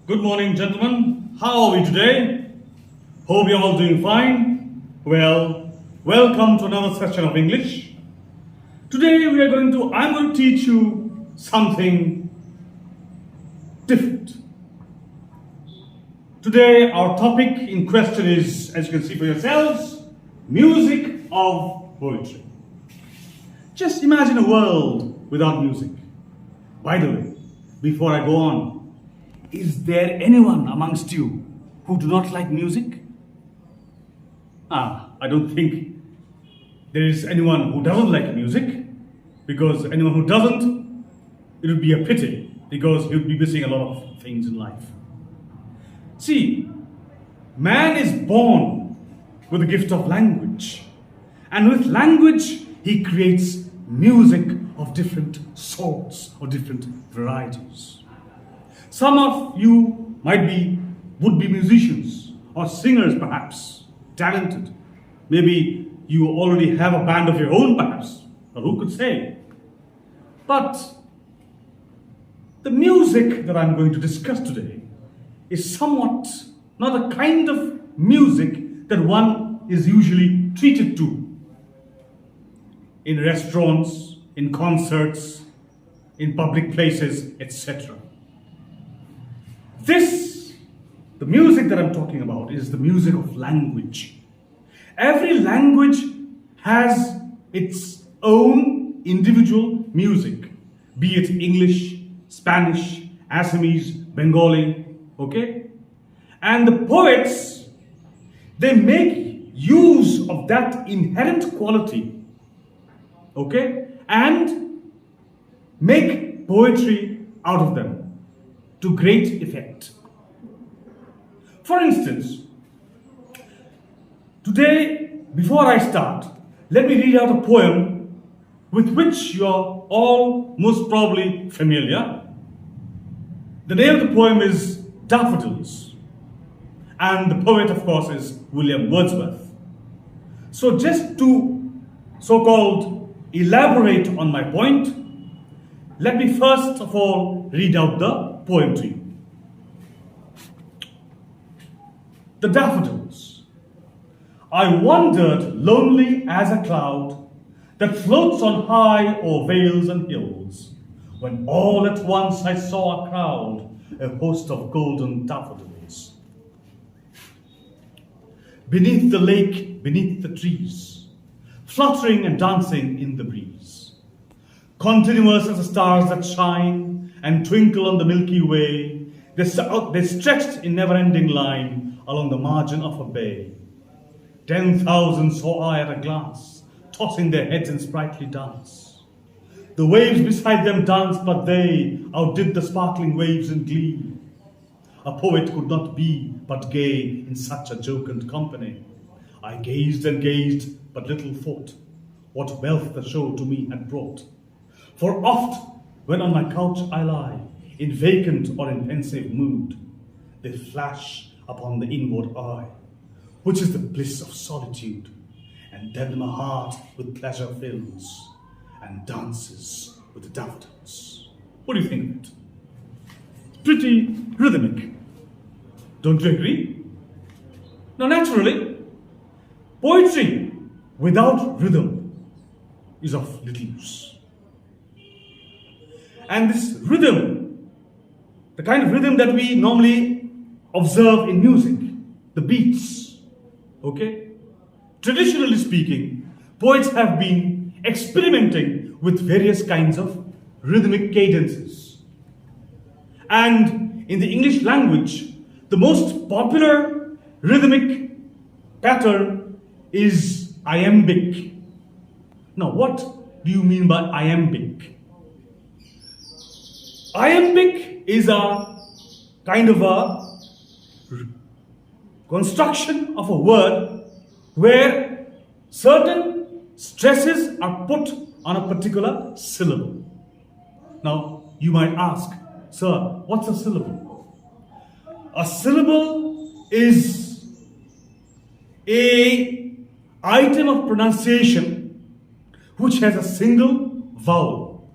Good morning, gentlemen. How are we today? Hope you're all doing fine. Well, welcome to another session of English. Today I'm going to teach you something different. Today our topic in question is, as you can see for yourselves, music of poetry. Just imagine a world without music. By the way, before I go on, is there anyone amongst you who do not like music? I don't think there is anyone who doesn't like music, because anyone who doesn't, it would be a pity, because he would be missing a lot of things in life. See, man is born with the gift of language, and with language he creates music of different sorts or different varieties. Some of you would be musicians or singers perhaps, talented. Maybe you already have a band of your own perhaps, or who could say. But the music that I'm going to discuss today is somewhat not a kind of music that one is usually treated to in restaurants, in concerts, in public places, etc. The music that I'm talking about is the music of language. Every language has its own individual music, be it English, Spanish, Assamese, Bengali, okay? And the poets, they make use of that inherent quality, okay? And make poetry out of them to great effect. For instance, today, before I start, let me read out a poem with which you're all most probably familiar. The name of the poem is Daffodils, and the poet, of course, is William Wordsworth. So just to so-called elaborate on my point, let me first of all read out the poem to you. The Daffodils. I wandered lonely as a cloud that floats on high o'er vales and hills, when all at once I saw a crowd, a host of golden daffodils. Beneath the lake, beneath the trees, fluttering and dancing in the breeze, continuous as the stars that shine and twinkle on the Milky Way, they stretched in never-ending line along the margin of a bay. 10,000 saw I at a glance, tossing their heads in sprightly dance. The waves beside them danced, but they outdid the sparkling waves in glee. A poet could not be but gay in such a jocund company. I gazed and gazed, but little thought what wealth the show to me had brought. For oft, when on my couch I lie, in vacant or in pensive mood, they flash upon the inward eye, which is the bliss of solitude, and then my heart with pleasure fills, and dances with the daffodils. What do you think of it? Pretty rhythmic, don't you agree? Now naturally, poetry without rhythm is of little use. And this rhythm, the kind of rhythm that we normally observe in music, the beats, okay? Traditionally speaking, poets have been experimenting with various kinds of rhythmic cadences. And in the English language, the most popular rhythmic pattern is iambic. Now, what do you mean by iambic? Iambic is a kind of a construction of a word where certain stresses are put on a particular syllable. Now, you might ask, sir, what's a syllable? A syllable is an item of pronunciation which has a single vowel.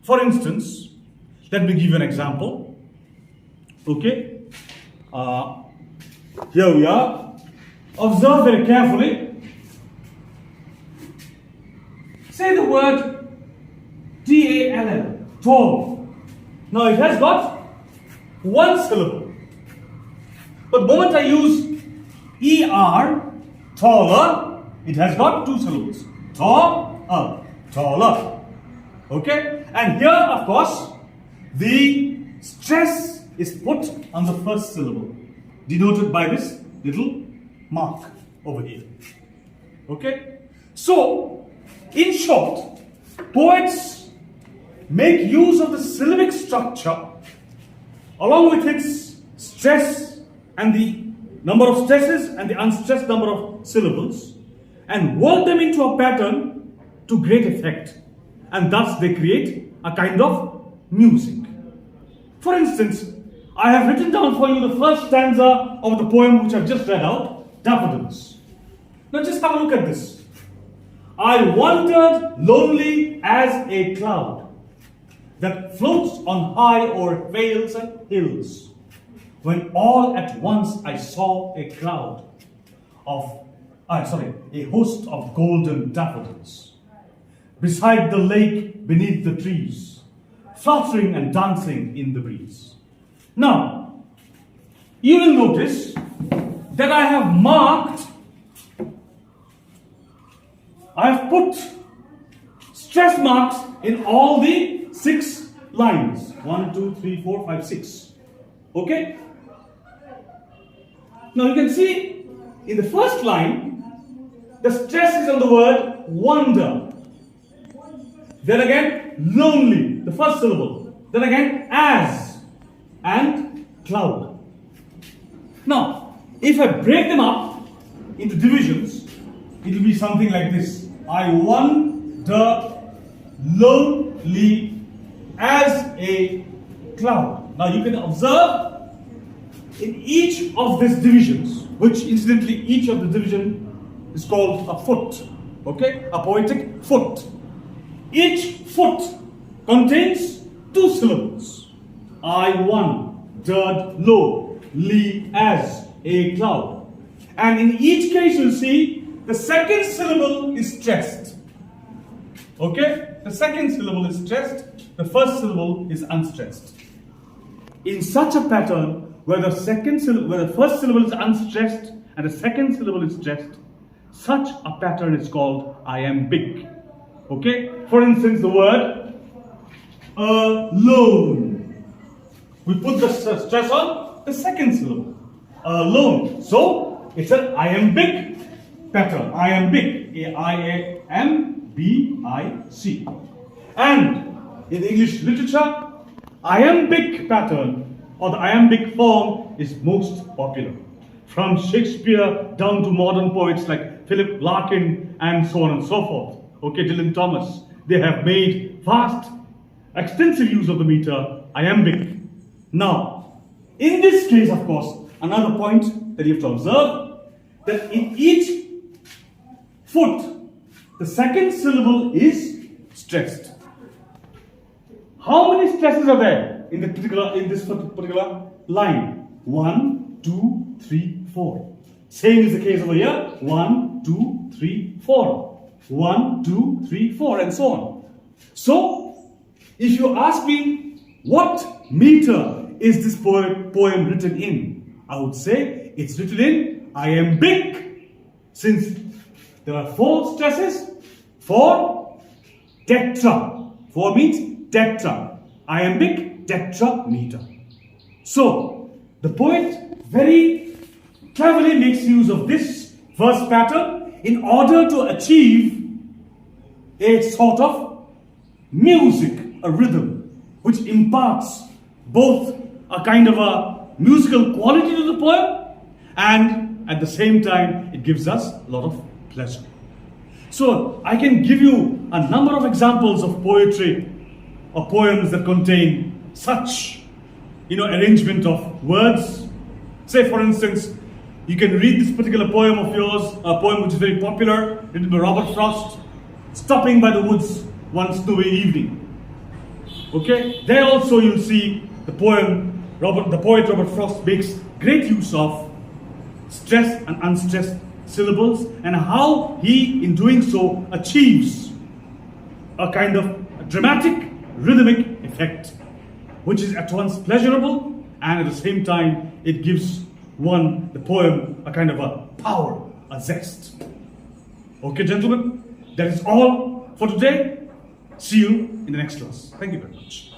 For instance, let me give you an example. Okay? Here we are. Observe very carefully. Say the word T-A-L-L, tall. Now it has got one syllable. But the moment I use E-R, taller, it has got two syllables. Taller. Okay? And here, of course, the stress is put on the first syllable, denoted by this little mark over here. Okay? So, in short, poets make use of the syllabic structure along with its stress and the number of stresses and the unstressed number of syllables and work them into a pattern to great effect. And thus they create a kind of music. For instance, I have written down for you the first stanza of the poem which I've just read out, Daffodils. Now just have a look at this. I wandered lonely as a cloud that floats on high o'er vales and hills, when all at once I saw a host of golden daffodils, beside the lake, beneath the trees, fluttering and dancing in the breeze. Now, you will notice that I have put stress marks in all the 6 lines. 1, 2, 3, 4, 5, 6. Okay? Now you can see in the first line, the stress is on the word wonder. Then again, lonely, the first syllable. Then again, as and cloud. Now, if I break them up into divisions, it will be something like this. I wander lonely as a cloud. Now you can observe in each of these divisions, which incidentally each of the division is called a foot. Okay? A poetic foot. Each foot contains 2 syllables. I wandered lonely as a cloud. And in each case you'll see the second syllable is stressed. Okay? The second syllable is stressed, the first syllable is unstressed. In such a pattern, where the first syllable is unstressed and the second syllable is stressed, such a pattern is called iambic. Okay? For instance, the word alone. We put the stress on the second syllable. Alone. So, it's an iambic pattern. Iambic. A-I-A-M-B-I-C. And in English literature, iambic pattern or the iambic form is most popular. From Shakespeare down to modern poets like Philip Larkin and so on and so forth. Okay, Dylan Thomas. They have made vast, extensive use of the meter iambic. Now, in this case, of course, another point that you have to observe, that in each foot, the second syllable is stressed. How many stresses are there in this particular line? 1, 2, 3, 4. Same is the case over here. 1, 2, 3, 4. 1, 2, 3, 4, and so on. So, if you ask me what meter is this poem written in, I would say it's written in iambic, since there are 4 stresses, 4 tetra. 4 means tetra. Iambic tetrameter. So, the poet very cleverly makes use of this verse pattern in order to achieve a sort of music, a rhythm, which imparts both a kind of a musical quality to the poem and at the same time it gives us a lot of pleasure. So I can give you a number of examples of poetry or poems that contain such, arrangement of words. Say for instance, you can read this particular poem of yours, a poem which is very popular, written by Robert Frost, Stopping by the Woods One Snowy Evening. Okay, there also you'll see the poem the poet Robert Frost makes great use of stressed and unstressed syllables, and how he, in doing so, achieves a kind of dramatic, rhythmic effect, which is at once pleasurable and at the same time it gives the poem, a kind of a power, a zest. Okay, gentlemen, that is all for today. See you in the next class. Thank you very much.